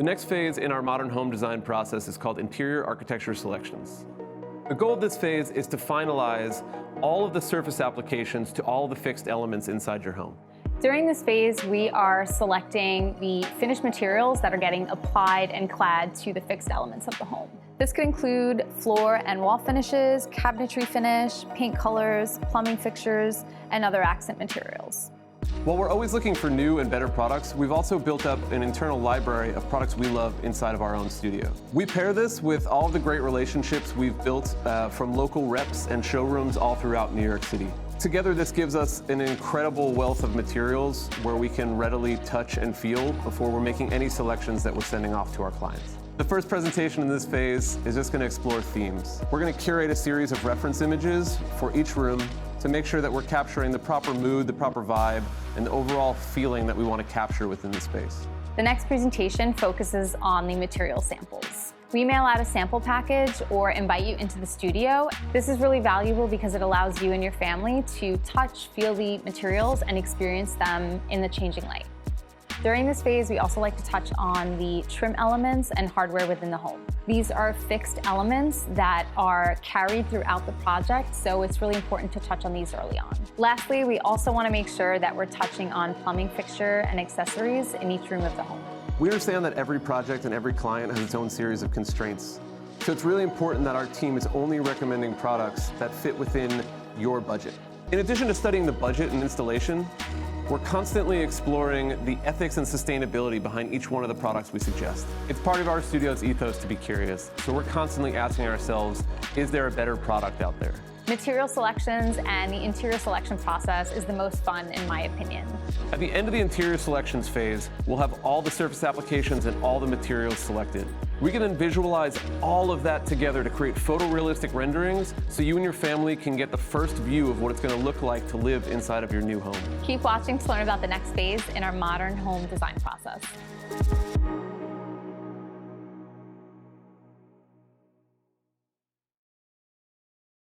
The next phase in our modern home design process is called interior architecture selections. The goal of this phase is to finalize all of the surface applications to all of the fixed elements inside your home. During this phase, we are selecting the finished materials that are getting applied and clad to the fixed elements of the home. This could include floor and wall finishes, cabinetry finish, paint colors, plumbing fixtures, and other accent materials. While we're always looking for new and better products, we've also built up an internal library of products we love inside of our own studio. We pair this with all the great relationships we've built from local reps and showrooms all throughout New York City. Together, this gives us an incredible wealth of materials where we can readily touch and feel before we're making any selections that we're sending off to our clients. The first presentation in this phase is just going to explore themes. We're going to curate a series of reference images for each room to make sure that we're capturing the proper mood, the proper vibe, and the overall feeling that we want to capture within the space. The next presentation focuses on the material samples. We mail out a sample package or invite you into the studio. This is really valuable because it allows you and your family to touch, feel the materials, and experience them in the changing light. During this phase, we also like to touch on the trim elements and hardware within the home. These are fixed elements that are carried throughout the project, so it's really important to touch on these early on. Lastly, we also want to make sure that we're touching on plumbing fixture and accessories in each room of the home. We understand that every project and every client has its own series of constraints. So it's really important that our team is only recommending products that fit within your budget. In addition to studying the budget and installation, we're constantly exploring the ethics and sustainability behind each one of the products we suggest. It's part of our studio's ethos to be curious, so we're constantly asking ourselves, is there a better product out there? Material selections and the interior selection process is the most fun, in my opinion. At the end of the interior selections phase, we'll have all the surface applications and all the materials selected. We can then visualize all of that together to create photorealistic renderings so you and your family can get the first view of what it's going to look like to live inside of your new home. Keep watching to learn about the next phase in our modern home design process.